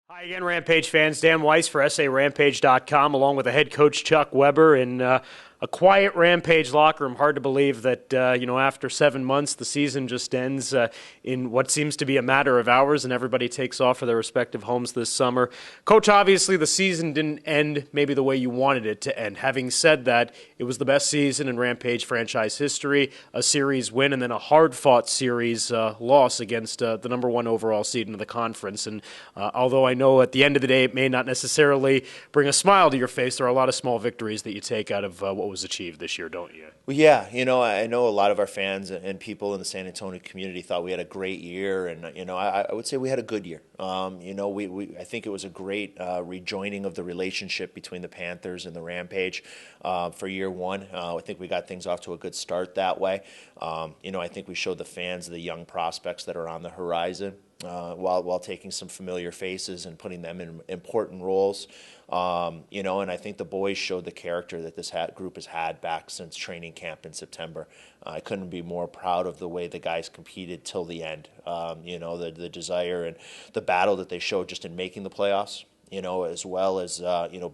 Hi again, Rampage fans. Dan Weiss for SARampage.com, along with the head coach Chuck Weber in a quiet Rampage locker room. Hard to believe that, after 7 months, the season just ends in what seems to be a matter of hours, and everybody takes off for their respective homes this summer. Coach, obviously the season didn't end maybe the way you wanted it to end. Having said that, it was the best season in Rampage franchise history, a series win, and then a hard-fought series loss against the number one overall seed in the conference. And although I know at the end of the day it may not necessarily bring a smile to your face, there are a lot of small victories that you take out of what was achieved this year, don't you? Well, yeah, I know a lot of our fans and people in the San Antonio community thought we had a great year, and I would say we had a good year. I think it was a great rejoining of the relationship between the Panthers and the Rampage for year one. I think we got things off to a good start that way. I think we showed the fans the young prospects that are on the horizon. While taking some familiar faces and putting them in important roles. And I think the boys showed the character that this group has had back since training camp in September. I couldn't be more proud of the way the guys competed till the end. The desire and the battle that they showed just in making the playoffs. As well as,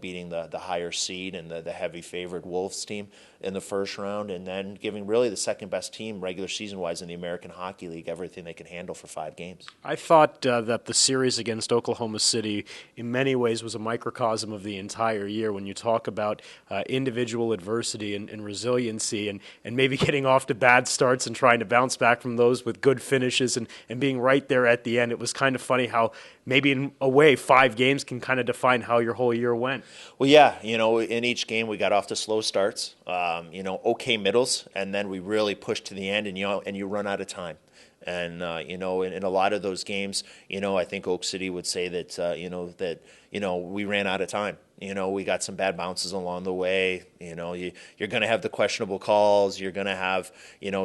beating the higher seed and the heavy favored Wolves team in the first round, and then giving really the second best team regular season-wise in the American Hockey League everything they can handle for 5 games. I thought that the series against Oklahoma City in many ways was a microcosm of the entire year when you talk about individual adversity and resiliency and maybe getting off to bad starts and trying to bounce back from those with good finishes and being right there at the end. It was kind of funny how maybe in a way 5 games can kind of define how your whole year went. Well, yeah, in each game we got off to slow starts, okay middles, and then we really pushed to the end, and you run out of time. And in a lot of those games, I think Oak City would say that we ran out of time. We got some bad bounces along the way. You're going to have the questionable calls. You're going to have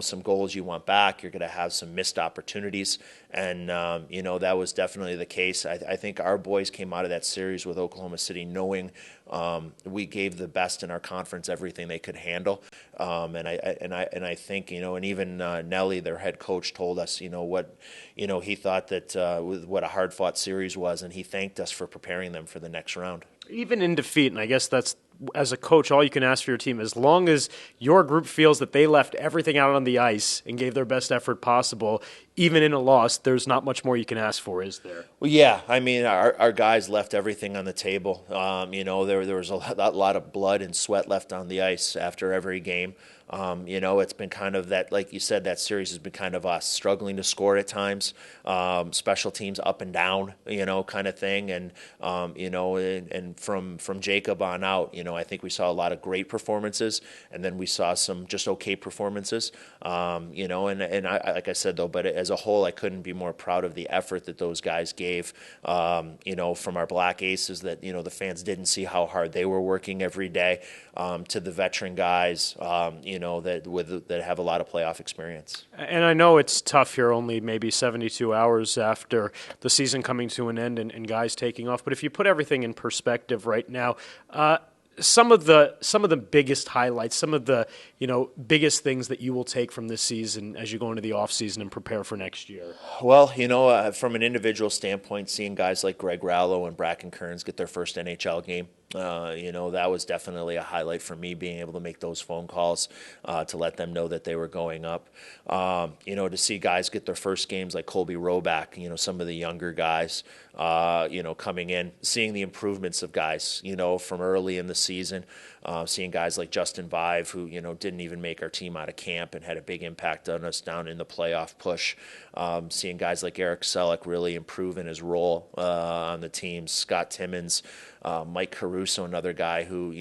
some goals you want back. You're going to have some missed opportunities, and that was definitely the case. I think our boys came out of that series with Oklahoma City knowing we gave the best in our conference everything they could handle, and I think and even Nelly, their head coach, told us what he thought that what a hard fought series was, and he thanked us for preparing them for the next round. Even in defeat, and I guess that's, as a coach, all you can ask for your team, as long as your group feels that they left everything out on the ice and gave their best effort possible, even in a loss, there's not much more you can ask for, is there? Well, yeah. I mean, our guys left everything on the table. There was a lot of blood and sweat left on the ice after every game. It's been kind of that, like you said, that series has been kind of us struggling to score at times, special teams up and down, kind of thing. And, and from Jacob on out, I think we saw a lot of great performances, and then we saw some just okay performances, and I, like I said, though, but as a whole, I couldn't be more proud of the effort that those guys gave, from our Black Aces that, the fans didn't see how hard they were working every day, to the veteran guys, that have a lot of playoff experience. And I know it's tough here, only maybe 72 hours after the season coming to an end and guys taking off. But if you put everything in perspective right now, some of the biggest highlights, some of the biggest things that you will take from this season as you go into the off season and prepare for next year. Well, from an individual standpoint, seeing guys like Greg Rallo and Bracken Kearns get their first NHL game. That was definitely a highlight for me, being able to make those phone calls to let them know that they were going up. To see guys get their first games like Colby Roback, some of the younger guys, coming in, seeing the improvements of guys, from early in the season, seeing guys like Justin Vive, who, didn't even make our team out of camp and had a big impact on us down in the playoff push. Seeing guys like Eric Selleck really improve in his role on the team. Scott Timmons, Mike Caruso, another guy who,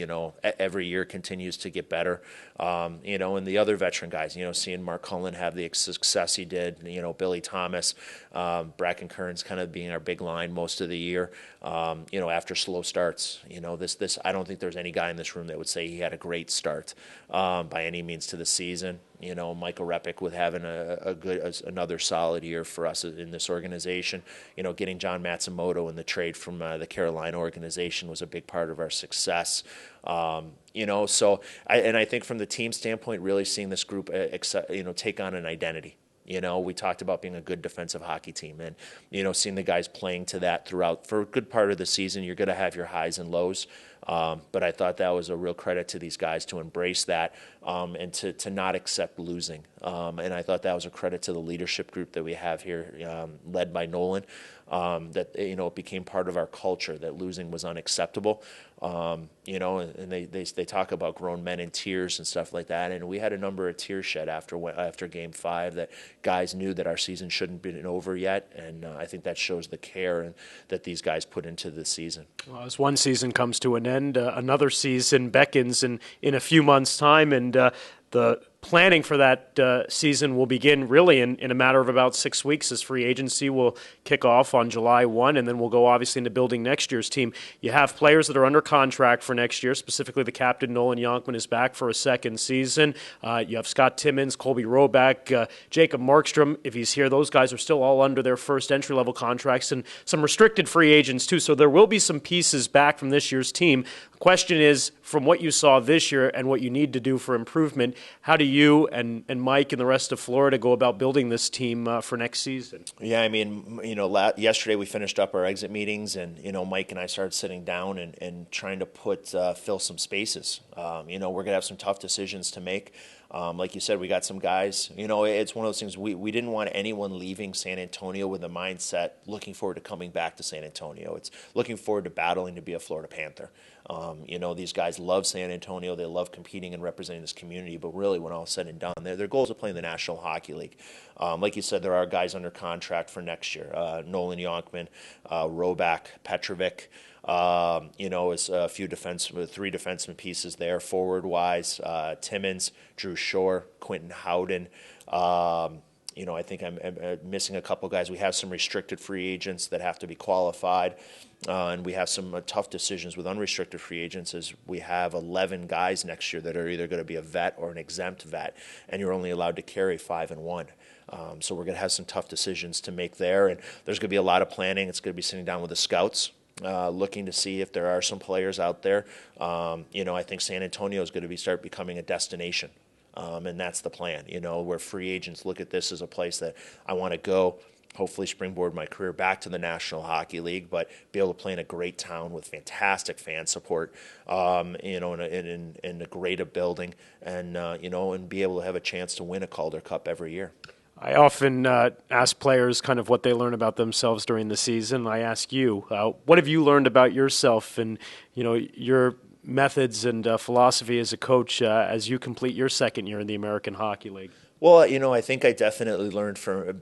every year continues to get better. And the other veteran guys, seeing Mark Cullen have the success he did, Billy Thomas, Bracken Kearns kind of being our big line most of the year, after slow starts. This I don't think there's any guy in this room that would say he had a great start by any means to the season. Michael Repick with having another solid year for us in this organization. Getting John Matsumoto in the trade from the Carolina organization was a big part of our success. So I think from the team standpoint, really seeing this group, take on an identity. We talked about being a good defensive hockey team, and seeing the guys playing to that throughout for a good part of the season. You're going to have your highs and lows, but I thought that was a real credit to these guys to embrace that and to not accept losing. And I thought that was a credit to the leadership group that we have here, led by Nolan. That it became part of our culture that losing was unacceptable. And they talk about grown men in tears and stuff like that. And we had a number of tears shed after Game 5 that guys knew that our season shouldn't be over yet. And I think that shows the care that these guys put into the season. Well, as one season comes to an end, another season beckons in a few months' time, and the planning for that season will begin really in a matter of about 6 weeks, as free agency will kick off on July 1, and then we'll go obviously into building next year's team. You have players that are under contract for next year, specifically the captain, Nolan Yonkman, is back for a second season. You have Scott Timmins, Colby Roback, Jacob Markstrom, if he's here. Those guys are still all under their first entry-level contracts, and some restricted free agents too, so there will be some pieces back from this year's team. The question is, from what you saw this year and what you need to do for improvement, how do you and Mike and the rest of Florida go about building this team for next season? Yeah, I mean, yesterday we finished up our exit meetings, and Mike and I started sitting down and trying to fill some spaces. We're going to have some tough decisions to make. Like you said, we got some guys. It's one of those things, we didn't want anyone leaving San Antonio with a mindset looking forward to coming back to San Antonio. It's looking forward to battling to be a Florida Panther. These guys love San Antonio. They love competing and representing this community. But really, when all is said and done, their goal is to play in the National Hockey League. Like you said, there are guys under contract for next year. Nolan Yonkman, Roback, Petrovic. Is a few three defenseman pieces there, forward-wise. Timmins, Drew Shore, Quentin Howden. I think I'm missing a couple guys. We have some restricted free agents that have to be qualified, and we have some tough decisions with unrestricted free agents, as we have 11 guys next year that are either going to be a vet or an exempt vet, and you're only allowed to carry 5 and 1. So we're going to have some tough decisions to make there, and there's going to be a lot of planning. It's going to be sitting down with the scouts, looking to see if there are some players out there. I think San Antonio is going to start becoming a destination. And that's the plan, where free agents look at this as a place that I want to go, hopefully springboard my career back to the National Hockey League, but be able to play in a great town with fantastic fan support, in a great building, and, and be able to have a chance to win a Calder Cup every year. I often ask players kind of what they learn about themselves during the season. I ask you, what have you learned about yourself and, your methods and philosophy as a coach as you complete your second year in the American Hockey League? Well, I think I definitely learned from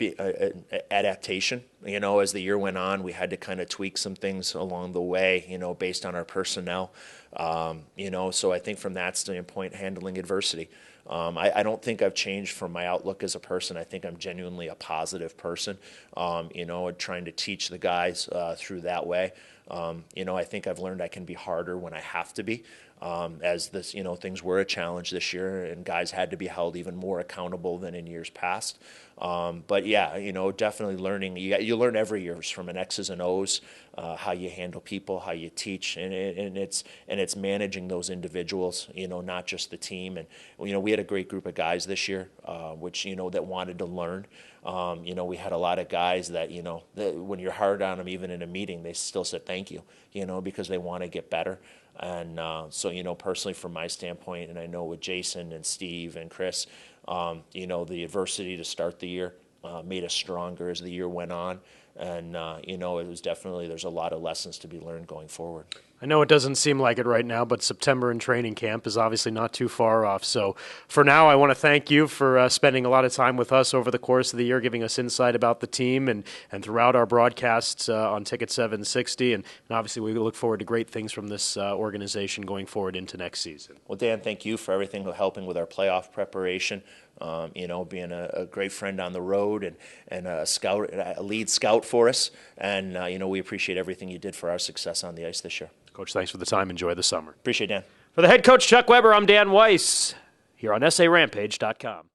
adaptation. As the year went on, we had to kind of tweak some things along the way, based on our personnel. So I think from that standpoint, handling adversity. I don't think I've changed from my outlook as a person. I think I'm genuinely a positive person, trying to teach the guys through that way. I think I've learned I can be harder when I have to be, as this, things were a challenge this year, and guys had to be held even more accountable than in years past. But yeah, definitely learning. You learn every year from an X's and O's, how you handle people, how you teach, and it's managing those individuals, not just the team. And we had a great group of guys this year, which that wanted to learn. We had a lot of guys that that when you're hard on them, even in a meeting, they still said thank you, because they want to get better. And so personally, from my standpoint, and I know with Jason and Steve and Chris, the adversity to start the year made us stronger as the year went on. And, it was definitely, there's a lot of lessons to be learned going forward. I know it doesn't seem like it right now, but September in training camp is obviously not too far off. So for now, I want to thank you for spending a lot of time with us over the course of the year, giving us insight about the team and throughout our broadcasts on Ticket 760. And obviously, we look forward to great things from this organization going forward into next season. Well, Dan, thank you for everything, helping with our playoff preparation. Being a great friend on the road and a lead scout for us. And, we appreciate everything you did for our success on the ice this year. Coach, thanks for the time. Enjoy the summer. Appreciate it, Dan. For the head coach, Chuck Weber, I'm Dan Weiss, here on SARampage.com.